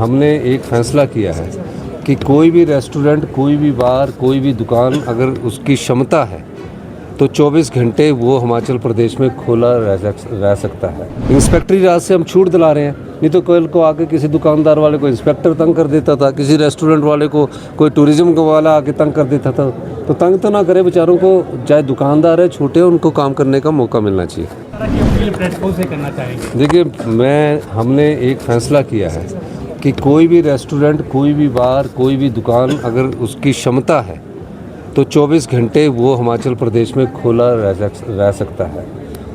हमने एक फ़ैसला किया है कि कोई भी रेस्टोरेंट, कोई भी बार, कोई भी दुकान अगर उसकी क्षमता है तो 24 घंटे वो हिमाचल प्रदेश में खुला रह सकता है। इंस्पेक्टरी राज से हम छूट दिला रहे हैं, नहीं तो कल को आके किसी दुकानदार वाले को इंस्पेक्टर तंग कर देता था, किसी रेस्टोरेंट वाले को कोई टूरिज्म का वाला आके तंग कर देता था। तो तंग तो ना करे बेचारों को, चाहे दुकानदार है छोटे, उनको काम करने का मौका मिलना चाहिए। देखिए, हमने एक फ़ैसला किया है कि कोई भी रेस्टोरेंट, कोई भी बार, कोई भी दुकान अगर उसकी क्षमता है तो 24 घंटे वो हिमाचल प्रदेश में खुला रह सकता है।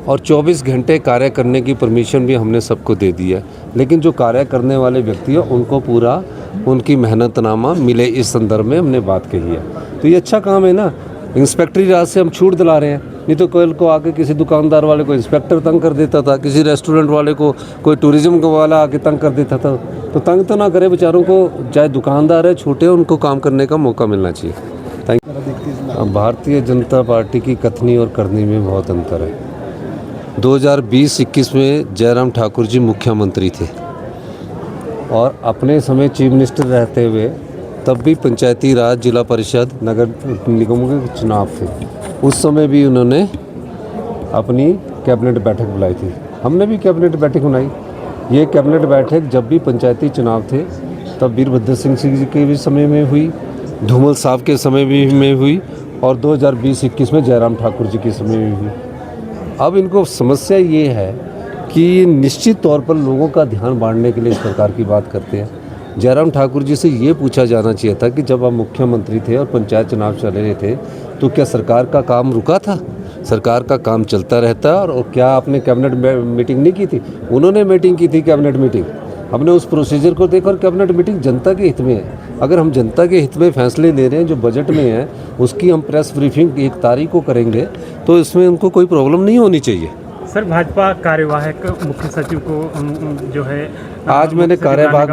और 24 घंटे कार्य करने की परमिशन भी हमने सबको दे दी है, लेकिन जो कार्य करने वाले व्यक्ति हैं उनको पूरा उनकी मेहनतनामा मिले, इस संदर्भ में हमने बात कही है। तो ये अच्छा काम है ना। इंस्पेक्टरी राज से हम छूट दिला रहे हैं, नहीं तो कल को आके किसी दुकानदार वाले को इंस्पेक्टर तंग कर देता था, किसी रेस्टोरेंट वाले को कोई टूरिज्म का वाला आके तंग कर देता था। तो तंग तो ना करे बेचारों को, चाहे दुकानदार है छोटे, उनको काम करने का मौका मिलना चाहिए। Thank you. Bharatiya Janata party की कथनी और करनी में बहुत अंतर है। 2020-21 में जयराम ठाकुर जी मुख्यमंत्री थे और अपने समय चीफ मिनिस्टर रहते हुए तब भी पंचायती राज, जिला परिषद, नगर निगमों के चुनाव थे। उस समय भी उन्होंने अपनी कैबिनेट बैठक बुलाई थी, हमने भी कैबिनेट बैठक बुलाई। ये कैबिनेट बैठक जब भी पंचायती चुनाव थे तब वीरभद्र सिंह जी के भी समय में हुई, धूमल साहब के समय में हुई और 2020-21 में जयराम ठाकुर जी के समय में हुई। अब इनको समस्या ये है कि निश्चित तौर पर लोगों का ध्यान बांटने के लिए इस प्रकार की बात करते हैं। जयराम ठाकुर जी से ये पूछा जाना चाहिए था कि जब आप मुख्यमंत्री थे और पंचायत चुनाव चल रहे थे तो क्या सरकार का काम रुका था? सरकार का काम चलता रहता है। और क्या आपने कैबिनेट मीटिंग नहीं की थी? उन्होंने मीटिंग की थी, कैबिनेट मीटिंग। हमने उस प्रोसीजर को देखा और कैबिनेट मीटिंग जनता के हित में है। अगर हम जनता के हित में फैसले ले रहे हैं, जो बजट में है उसकी हम प्रेस ब्रीफिंग 1 तारीख को करेंगे, तो इसमें उनको कोई प्रॉब्लम नहीं होनी चाहिए। सर, भाजपा कार्यवाहक मुख्य सचिव को जो है आज हमने कार्यवाहक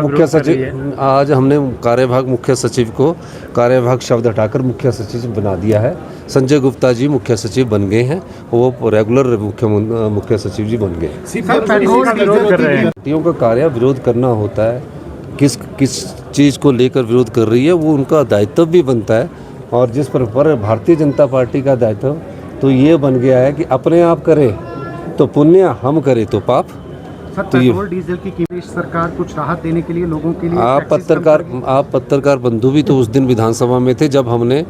मुख्य सचिव को कार्यवाहक शब्द हटाकर मुख्य सचिव बना दिया है। संजय गुप्ता जी मुख्य सचिव बन गए हैं, वो रेगुलर मुख्य सचिव जी बन गए। पार्टियों का कार्य विरोध करना होता है, किस चीज़ को लेकर विरोध कर रही है वो उनका दायित्व भी बनता है। और जिस पर भारतीय जनता पार्टी का दायित्व तो ये बन गया है कि अपने आप करें तो पुण्य, हम करें तो पाप। सर, पेट्रोल डीजल की कीमत सरकार कुछ राहत देने के लिए लोगों के लिए आप पत्रकार बंधु भी तो उस दिन विधानसभा में थे जब हमने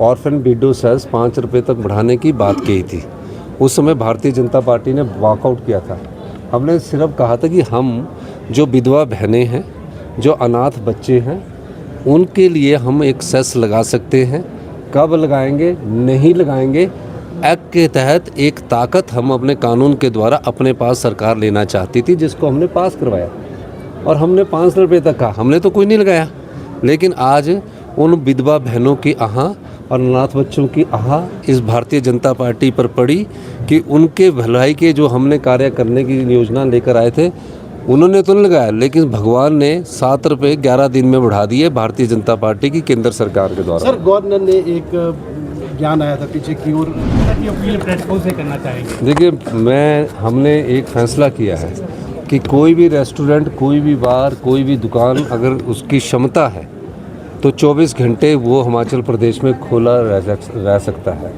ऑर्फन विडो सेस 5 रुपये तक बढ़ाने की बात कही थी। उस समय भारतीय जनता पार्टी ने वॉकआउट किया था। हमने सिर्फ कहा था कि हम जो विधवा बहनें हैं, जो अनाथ बच्चे हैं, उनके लिए हम एक सेस लगा सकते हैं। कब लगाएंगे? नहीं लगाएंगे। एक्ट के तहत एक ताकत हम अपने कानून के द्वारा अपने पास सरकार लेना चाहती थी, जिसको हमने पास करवाया और हमने 5 रुपये तक कहा, हमने तो कोई नहीं लगाया। लेकिन आज उन विधवा बहनों की आह और अनाथ बच्चों की आह इस भारतीय जनता पार्टी पर पड़ी कि उनके भलाई के जो हमने कार्य करने की योजना लेकर आए थे उन्होंने तो नहीं लगाया, लेकिन भगवान ने 7 रुपये 11 दिन में बढ़ा दिए भारतीय जनता पार्टी की केंद्र सरकार के द्वारा। सर, गवर्नर ने एक ज्ञान आया था पीछे की ओर से करना चाहेंगे। देखिए, हमने एक फ़ैसला किया है कि कोई भी रेस्टोरेंट, कोई भी बार, कोई भी दुकान अगर उसकी क्षमता है तो 24 घंटे वो हिमाचल प्रदेश में खुला रह सकता है।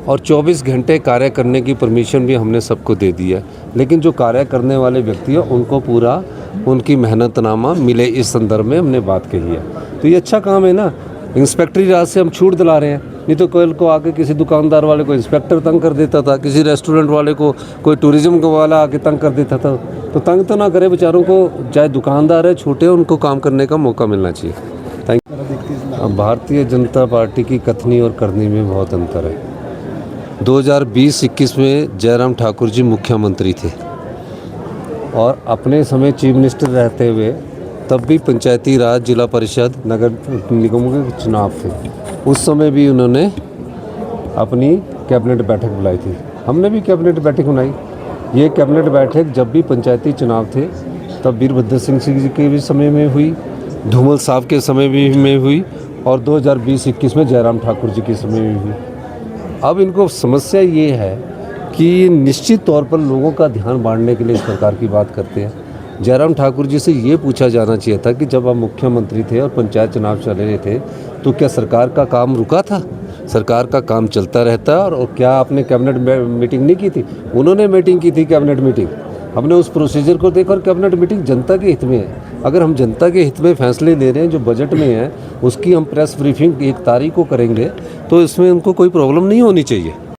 और 24 घंटे कार्य करने की परमिशन भी हमने सबको दे दी है, लेकिन जो कार्य करने वाले व्यक्ति हैं उनको पूरा उनकी मेहनतनामा मिले, इस संदर्भ में हमने बात कही है। तो ये अच्छा काम है ना। इंस्पेक्टरी राज से हम छूट दिला रहे हैं, नहीं तो कल को आके किसी दुकानदार वाले को इंस्पेक्टर तंग कर देता था, किसी रेस्टोरेंट वाले को कोई टूरिज्म का वाला आके तंग कर देता था। तो तंग तो ना करे बेचारों को, चाहे दुकानदार है छोटे, उनको काम करने का मौका मिलना चाहिए। Thank you. Bharatiya Janata party की कथनी और करनी में बहुत अंतर है। 2020-21 में जयराम ठाकुर जी मुख्यमंत्री थे और अपने समय चीफ मिनिस्टर रहते हुए तब भी पंचायती राज, जिला परिषद, नगर निगमों के चुनाव थे। उस समय भी उन्होंने अपनी कैबिनेट बैठक बुलाई थी, हमने भी कैबिनेट बैठक बुलाई। ये कैबिनेट बैठक जब भी पंचायती चुनाव थे तब वीरभद्र सिंह जी के भी समय में हुई, धूमल साहब के समय में हुई और 2020-21 में जयराम ठाकुर जी के समय में हुई। अब इनको समस्या ये है कि निश्चित तौर पर लोगों का ध्यान बांटने के लिए इस प्रकार की बात करते हैं। जयराम ठाकुर जी से ये पूछा जाना चाहिए था कि जब आप मुख्यमंत्री थे और पंचायत चुनाव चल रहे थे तो क्या सरकार का काम रुका था? सरकार का काम चलता रहता और क्या आपने कैबिनेट मीटिंग नहीं की थी? उन्होंने मीटिंग की थी कैबिनेट मीटिंग। हमने उस प्रोसीजर को देखा और कैबिनेट मीटिंग जनता के हित में है। अगर हम जनता के हित में फैसले ले रहे हैं जो बजट में है उसकी हम प्रेस ब्रीफिंग 1 तारीख को करेंगे तो इसमें उनको कोई प्रॉब्लम नहीं होनी चाहिए।